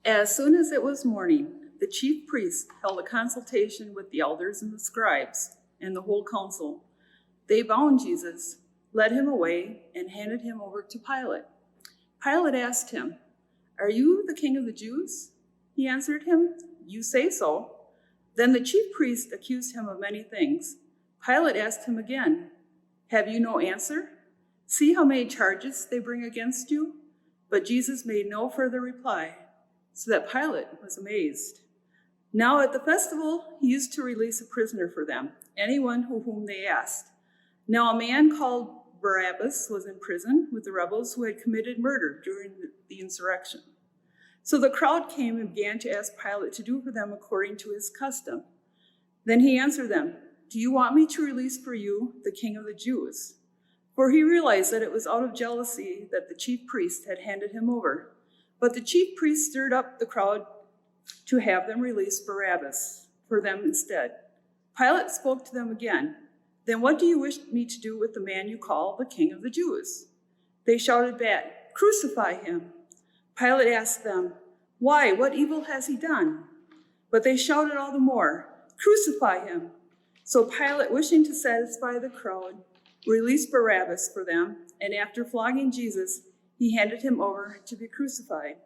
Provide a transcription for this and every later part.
As soon as it was morning, the chief priests held a consultation with the elders and the scribes and the whole council. They bound Jesus, led him away, and handed him over to Pilate. Pilate asked him, "Are you the king of the Jews?" He answered him, "You say so." Then the chief priests accused him of many things. Pilate asked him again, "Have you no answer? See how many charges they bring against you?" But Jesus made no further reply, so that Pilate was amazed. Now at the festival, he used to release a prisoner for them, anyone whom they asked. Now a man called Barabbas was in prison with the rebels who had committed murder during the insurrection. So the crowd came and began to ask Pilate to do for them according to his custom. Then he answered them, "Do you want me to release for you the king of the Jews?" For he realized that it was out of jealousy that the chief priest had handed him over. But the chief priest stirred up the crowd to have them release Barabbas for them instead. Pilate spoke to them again. "Then what do you wish me to do with the man you call the king of the Jews?" They shouted back, "Crucify him." Pilate asked them, "Why? What evil has he done?" But they shouted all the more, "Crucify him." So Pilate, wishing to satisfy the crowd, released Barabbas for them, and after flogging Jesus, he handed him over to be crucified.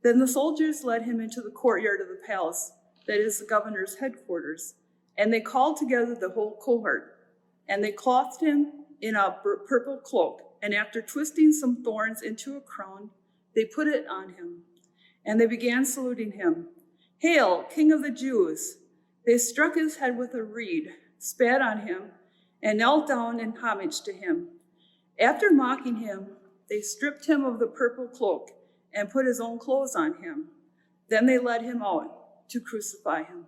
Then the soldiers led him into the courtyard of the palace, that is the governor's headquarters, and they called together the whole cohort. And they clothed him in a purple cloak, and after twisting some thorns into a crown, they put it on him. And they began saluting him, "Hail, King of the Jews!" They struck his head with a reed, spat on him, and knelt down in homage to him. After mocking him, they stripped him of the purple cloak and put his own clothes on him. Then they led him out to crucify him.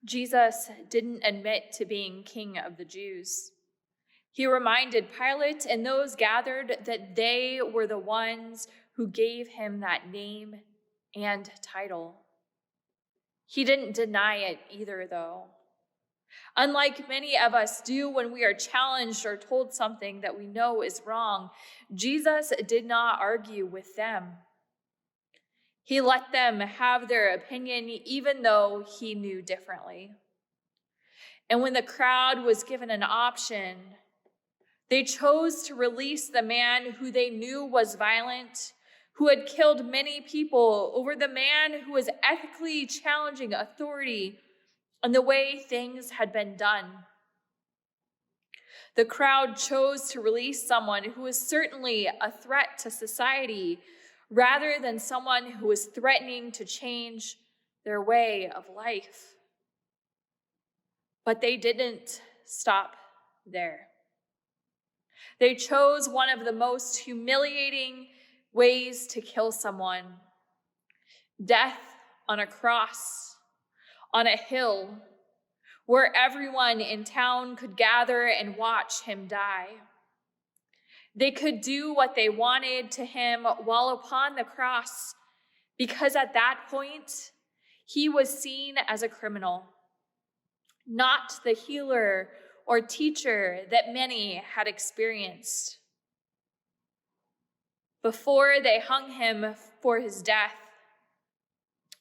Jesus didn't admit to being king of the Jews. He reminded Pilate and those gathered that they were the ones who gave him that name and title. He didn't deny it either, though. Unlike many of us do when we are challenged or told something that we know is wrong, Jesus did not argue with them. He let them have their opinion even though he knew differently. And when the crowd was given an option, they chose to release the man who they knew was violent, who had killed many people, over the man who was ethically challenging authority and the way things had been done. The crowd chose to release someone who was certainly a threat to society, rather than someone who was threatening to change their way of life. But they didn't stop there. They chose one of the most humiliating ways to kill someone: death on a cross, on a hill, where everyone in town could gather and watch him die. They could do what they wanted to him while upon the cross, because at that point, he was seen as a criminal, not the healer or teacher that many had experienced. Before they hung him for his death,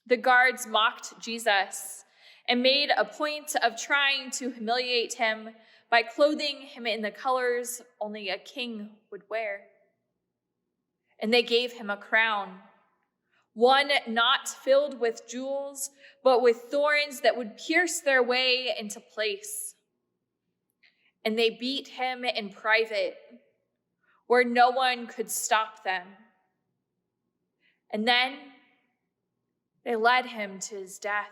the guards mocked Jesus and made a point of trying to humiliate him by clothing him in the colors only a king would wear. And they gave him a crown, one not filled with jewels, but with thorns that would pierce their way into place. And they beat him in private, where no one could stop them. And then they led him to his death.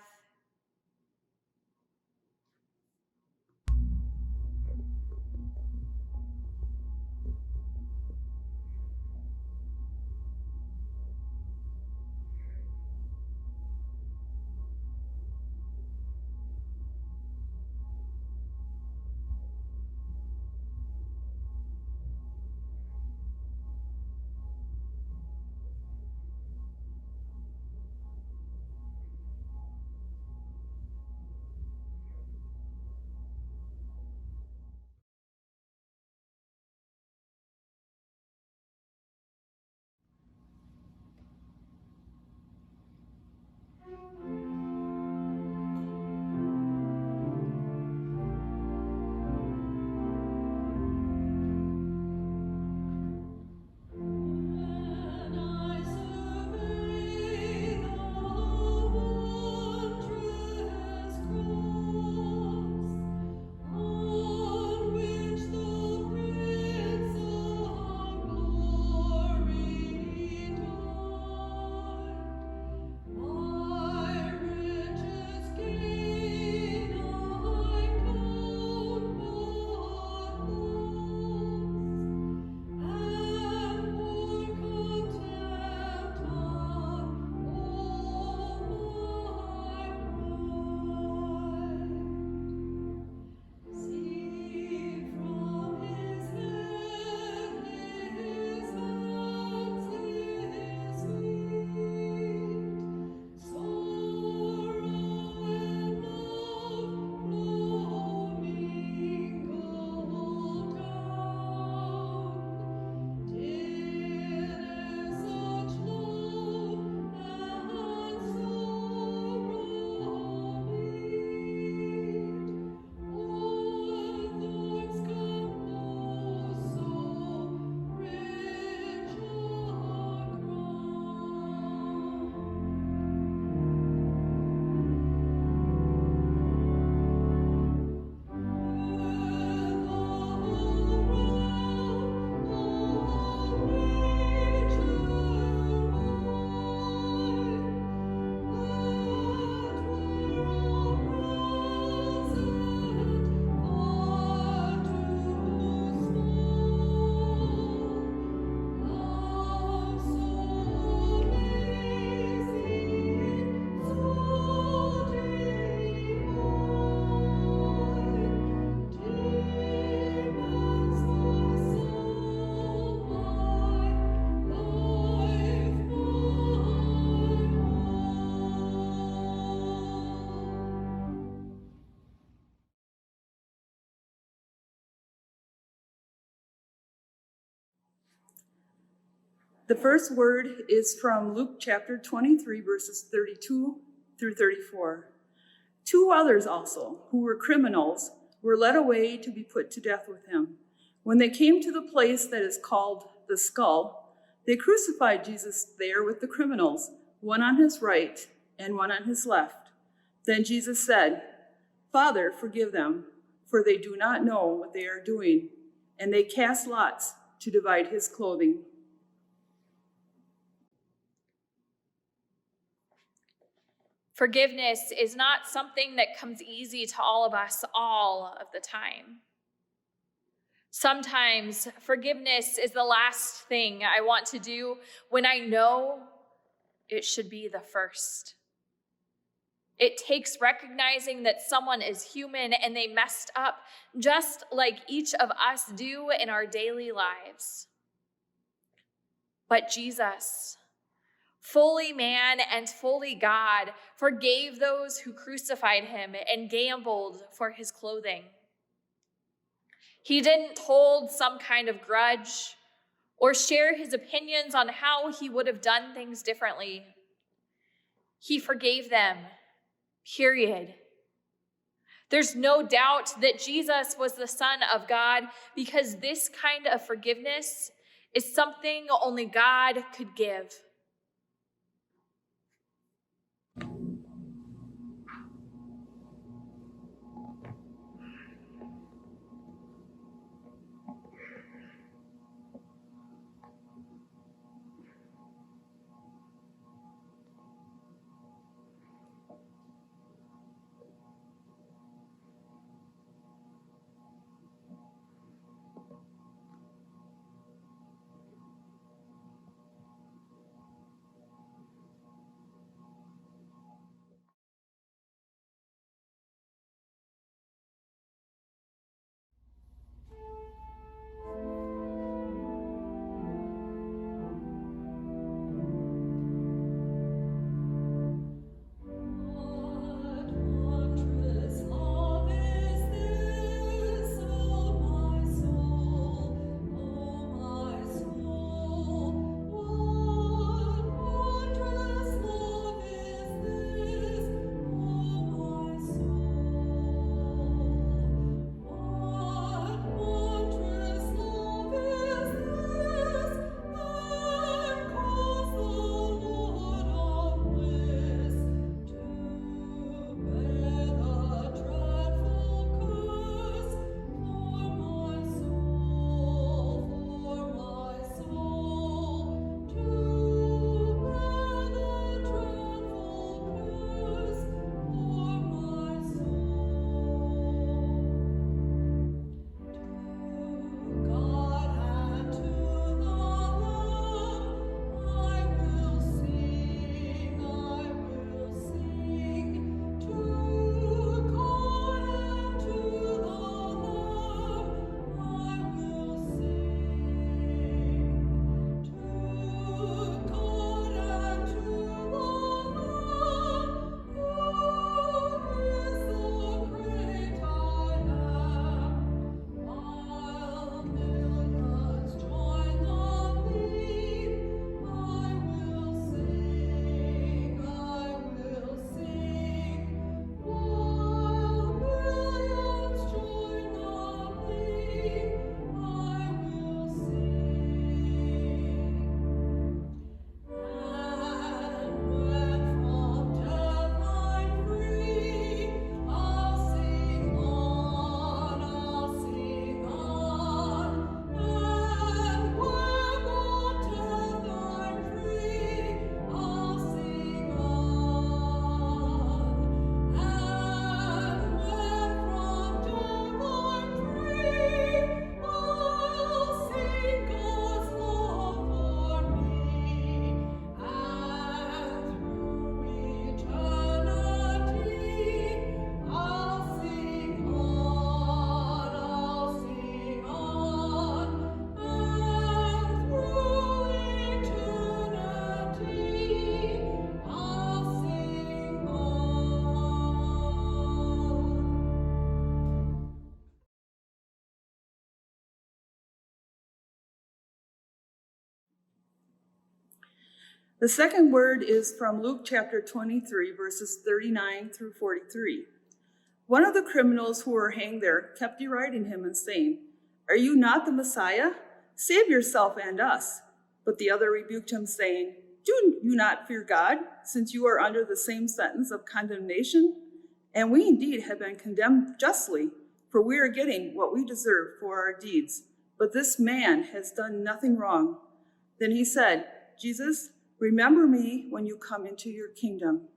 The first word is from Luke chapter 23, verses 32 through 34. 2 others also, who were criminals, were led away to be put to death with him. When they came to the place that is called the Skull, they crucified Jesus there with the criminals, one on his right and one on his left. Then Jesus said, "Father, forgive them, for they do not know what they are doing." And they cast lots to divide his clothing. Forgiveness is not something that comes easy to all of us all of the time. Sometimes forgiveness is the last thing I want to do when I know it should be the first. It takes recognizing that someone is human and they messed up just like each of us do in our daily lives. But Jesus, fully man and fully God, forgave those who crucified him and gambled for his clothing. He didn't hold some kind of grudge or share his opinions on how he would have done things differently. He forgave them, period. There's no doubt that Jesus was the Son of God because this kind of forgiveness is something only God could give. The second word is from Luke chapter 23, verses 39 through 43. One of the criminals who were hanged there kept deriding him and saying, "Are you not the Messiah? Save yourself and us." But the other rebuked him, saying, "Do you not fear God, since you are under the same sentence of condemnation? And we indeed have been condemned justly, for we are getting what we deserve for our deeds. But this man has done nothing wrong." Then he said, "Jesus, remember me when you come into your kingdom."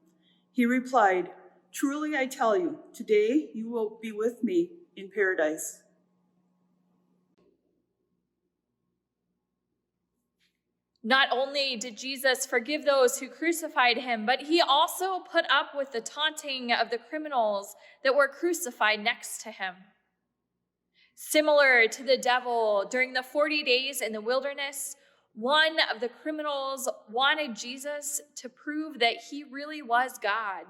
He replied, "Truly I tell you, today you will be with me in paradise." Not only did Jesus forgive those who crucified him, but he also put up with the taunting of the criminals that were crucified next to him. Similar to the devil during the 40 days in the wilderness, one of the criminals wanted Jesus to prove that he really was God.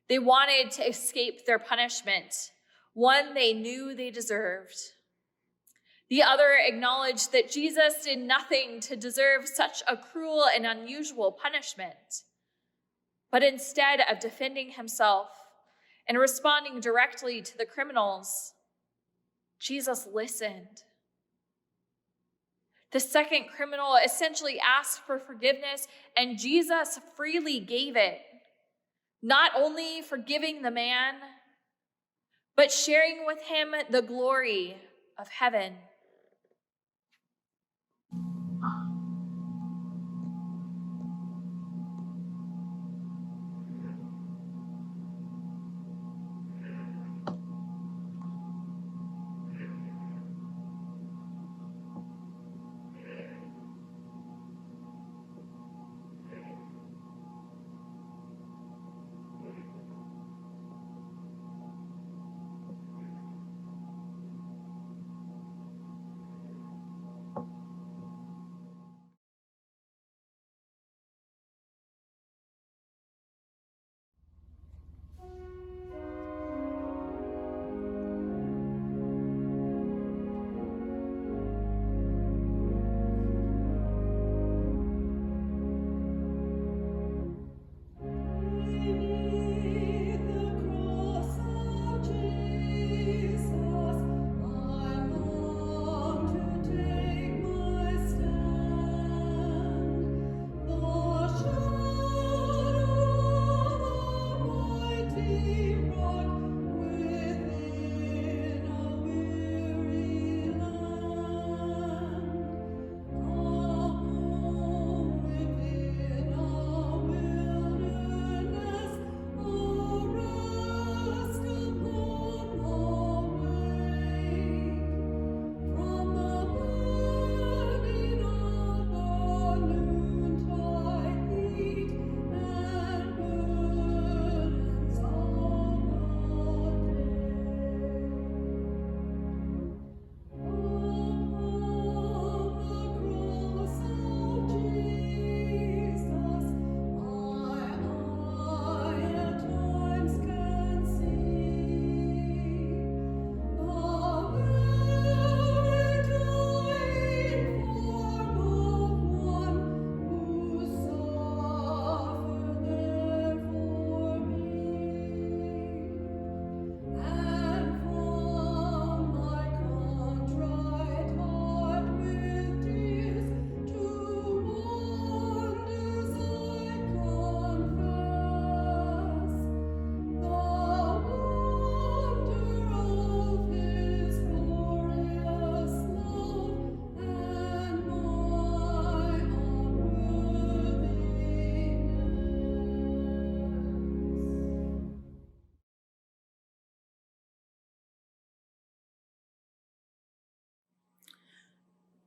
They wanted to escape their punishment, one they knew they deserved. The other acknowledged that Jesus did nothing to deserve such a cruel and unusual punishment. But instead of defending himself and responding directly to the criminals, Jesus listened. The second criminal essentially asked for forgiveness, and Jesus freely gave it, not only forgiving the man, but sharing with him the glory of heaven.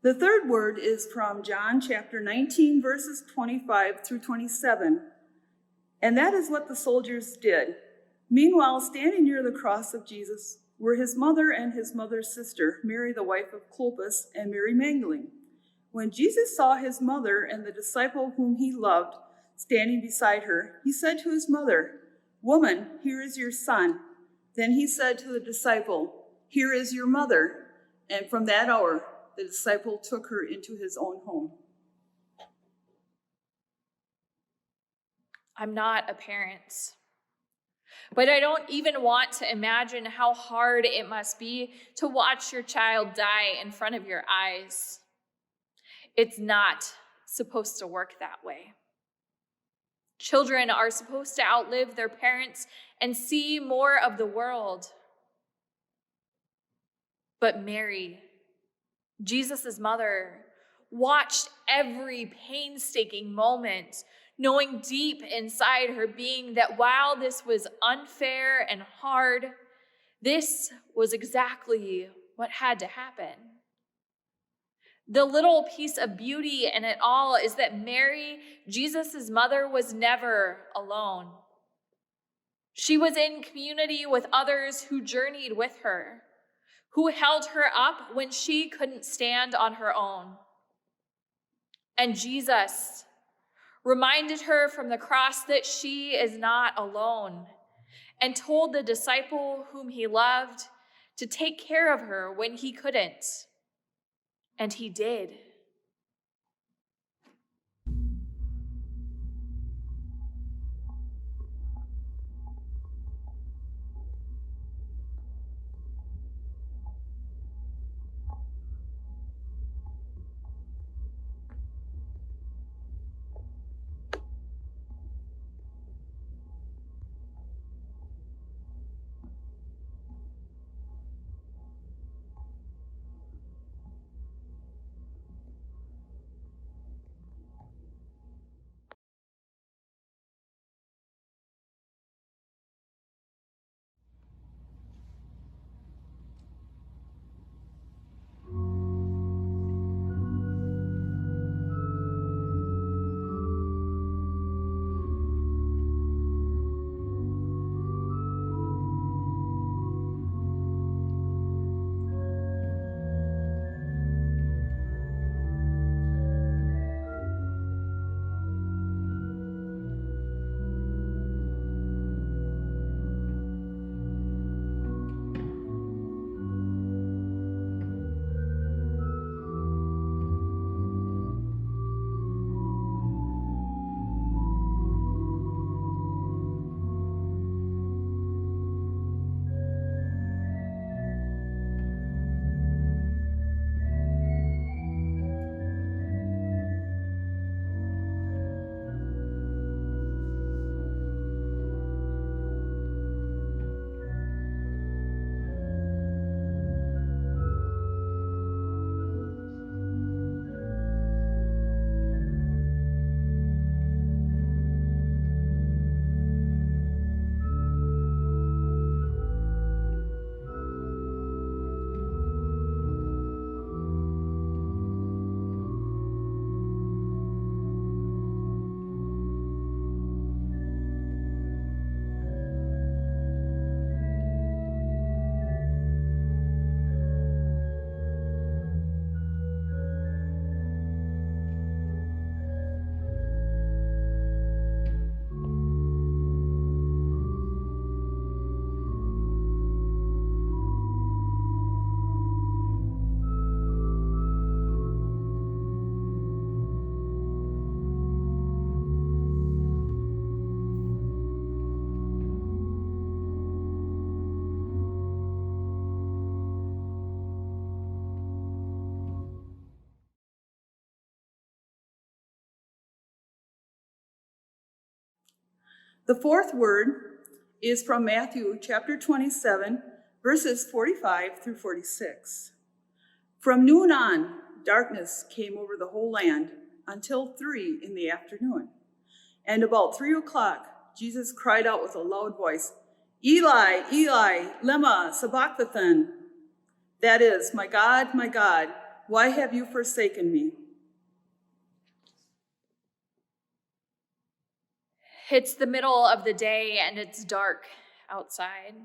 The third word is from John chapter 19, verses 25 through 27. And that is what the soldiers did. Meanwhile, standing near the cross of Jesus were his mother and his mother's sister, Mary, the wife of Clopas, and Mary Magdalene. When Jesus saw his mother and the disciple whom he loved standing beside her, he said to his mother, "Woman, here is your son." Then he said to the disciple, "Here is your mother." And from that hour, the disciple took her into his own home. I'm not a parent. But I don't even want to imagine how hard it must be to watch your child die in front of your eyes. It's not supposed to work that way. Children are supposed to outlive their parents and see more of the world. But Mary, Jesus' mother, watched every painstaking moment, knowing deep inside her being that while this was unfair and hard, this was exactly what had to happen. The little piece of beauty in it all is that Mary, Jesus' mother, was never alone. She was in community with others who journeyed with her, who held her up when she couldn't stand on her own. And Jesus reminded her from the cross that she is not alone, and told the disciple whom he loved to take care of her when he couldn't. And he did. The fourth word is from Matthew chapter 27, verses 45 through 46. From noon on, darkness came over the whole land until 3 in the afternoon. And about 3 o'clock, Jesus cried out with a loud voice, "Eli, Eli, lema sabachthani?" That is, my God, why have you forsaken me?" It's the middle of the day and it's dark outside.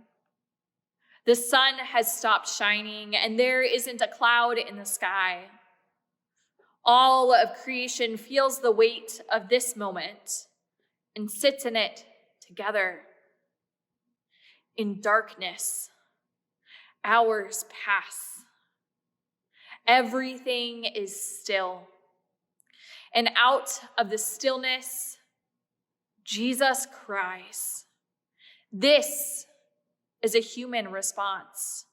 The sun has stopped shining and there isn't a cloud in the sky. All of creation feels the weight of this moment and sits in it together. In darkness, hours pass. Everything is still. And out of the stillness, Jesus cries. This is a human response.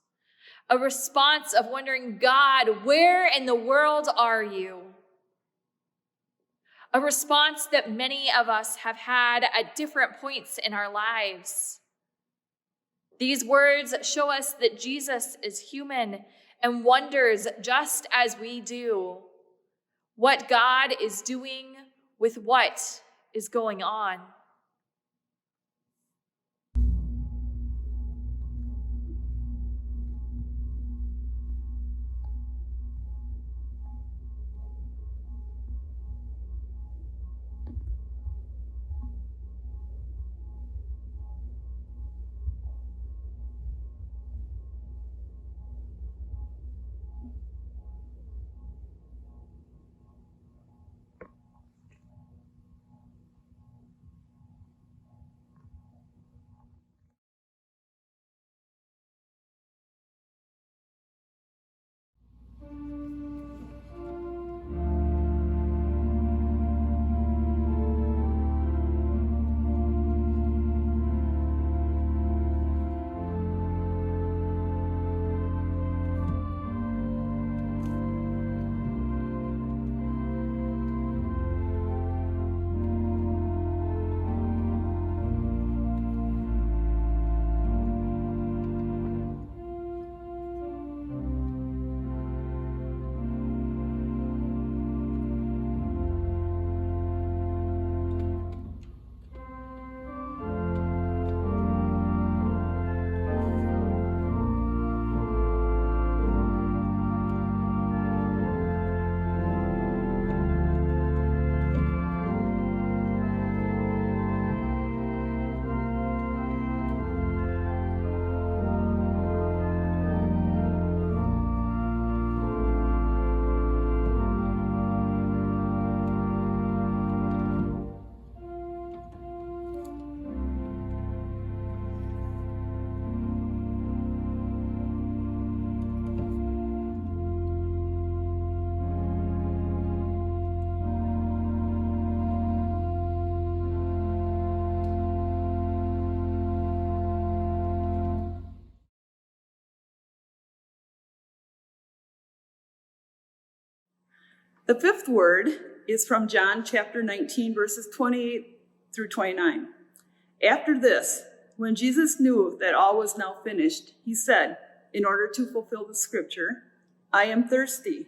A response of wondering, God, where in the world are you? A response that many of us have had at different points in our lives. These words show us that Jesus is human and wonders just as we do what God is doing with what is going on. The fifth word is from John chapter 19, verses 28 through 29. After this, when Jesus knew that all was now finished, he said, in order to fulfill the scripture, I am thirsty.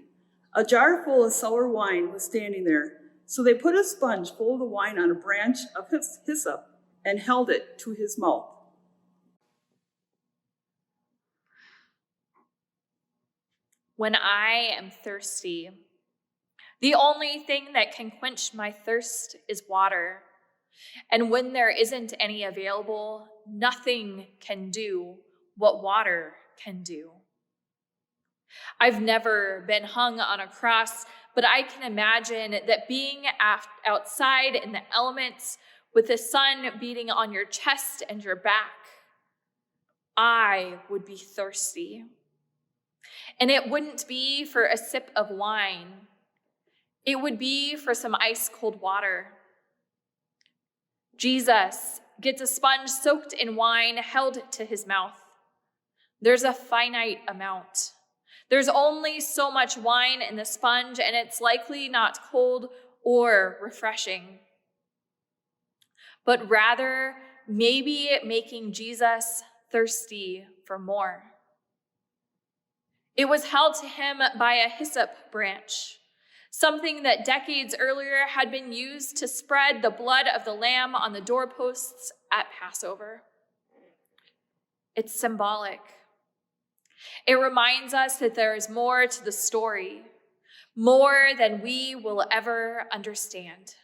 A jar full of sour wine was standing there. So they put a sponge full of the wine on a branch of hyssop and held it to his mouth. When I am thirsty, the only thing that can quench my thirst is water. And when there isn't any available, nothing can do what water can do. I've never been hung on a cross, but I can imagine that being outside in the elements with the sun beating on your chest and your back, I would be thirsty. And it wouldn't be for a sip of wine. It would be for some ice-cold water. Jesus gets a sponge soaked in wine held to his mouth. There's a finite amount. There's only so much wine in the sponge, and it's likely not cold or refreshing, but rather maybe making Jesus thirsty for more. It was held to him by a hyssop branch, something that decades earlier had been used to spread the blood of the lamb on the doorposts at Passover. It's symbolic. It reminds us that there is more to the story, more than we will ever understand.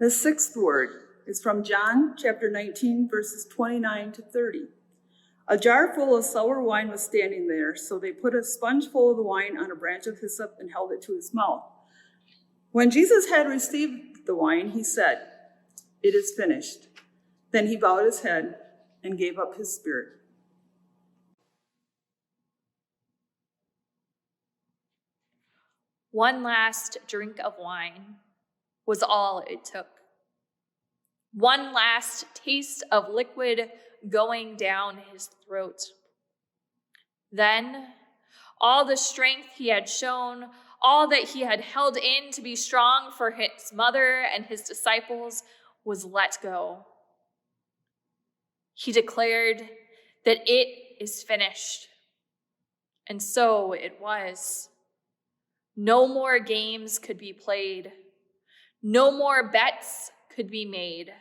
The sixth word is from John chapter 19, verses 29 to 30. A jar full of sour wine was standing there, so they put a sponge full of the wine on a branch of hyssop and held it to his mouth. When Jesus had received the wine, he said, "It is finished." Then he bowed his head and gave up his spirit. One last drink of wine was all it took. One last taste of liquid going down his throat. Then, all the strength he had shown, all that he had held in to be strong for his mother and his disciples, was let go. He declared that it is finished. And so it was. No more games could be played. No more bets could be made.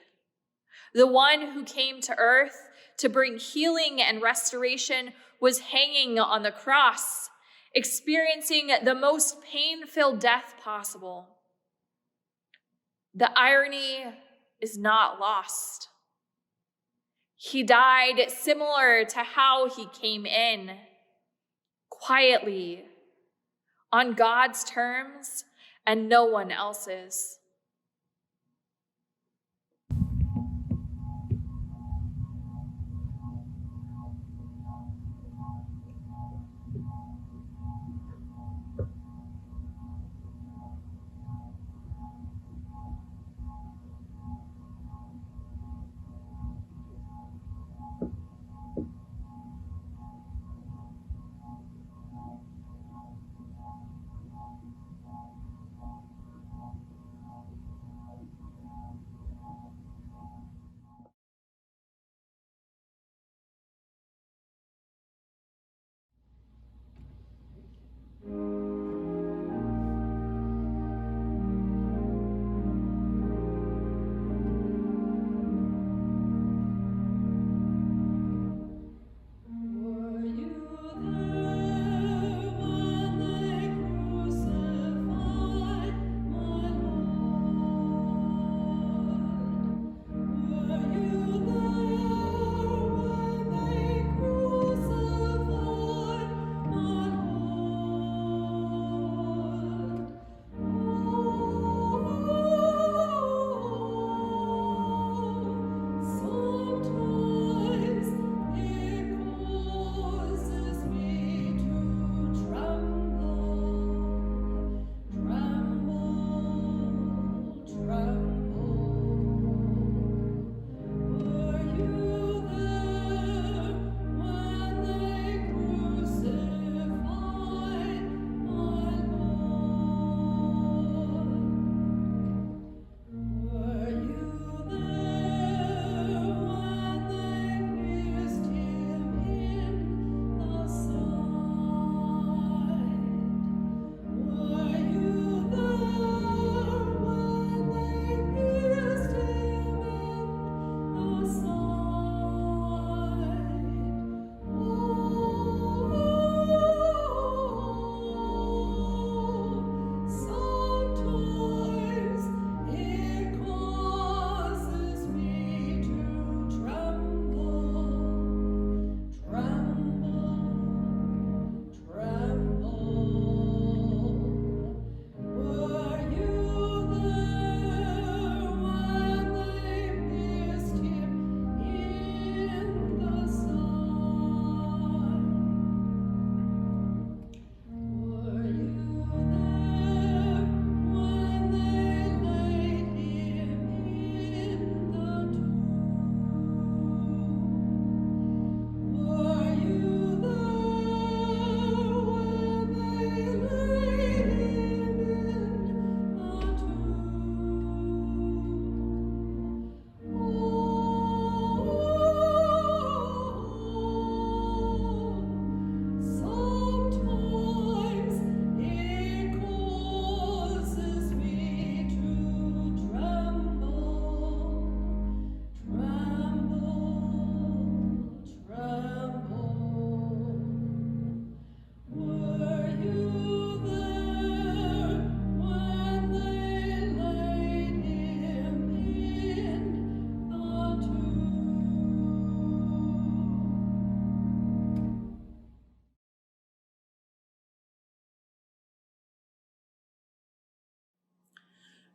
The one who came to earth to bring healing and restoration was hanging on the cross, experiencing the most pain-filled death possible. The irony is not lost. He died similar to how he came in, quietly, on God's terms and no one else's.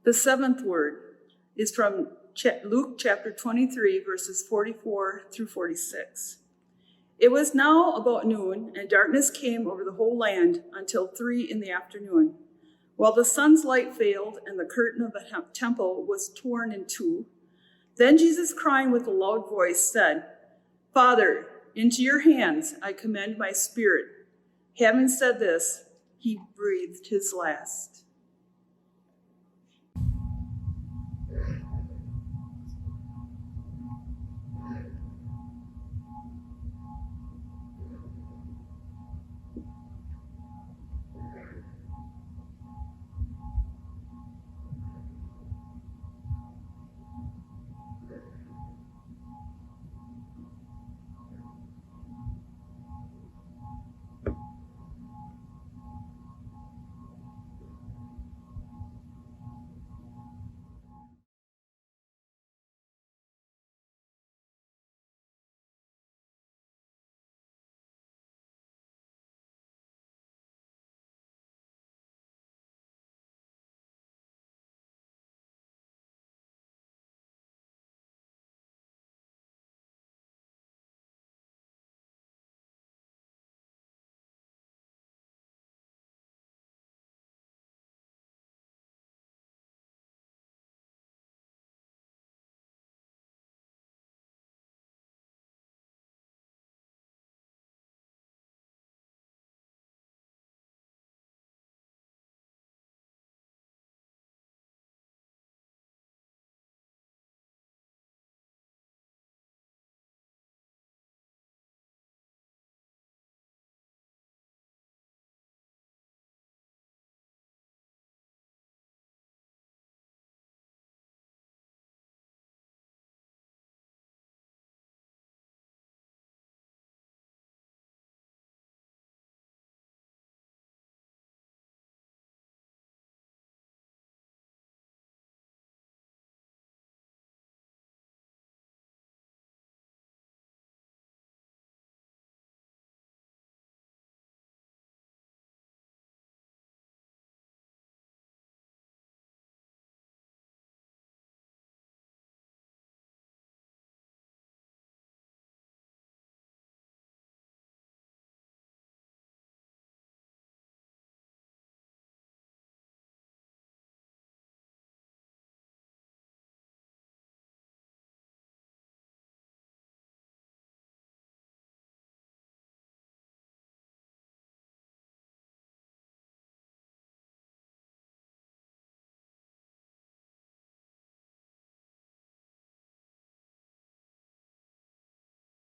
The seventh word is from Luke chapter 23, verses 44 through 46. It was now about noon, and darkness came over the whole land until 3 in the afternoon, while the sun's light failed and the curtain of the temple was torn in two. Then Jesus, crying with a loud voice, said, "Father, into your hands I commend my spirit." Having said this, he breathed his last.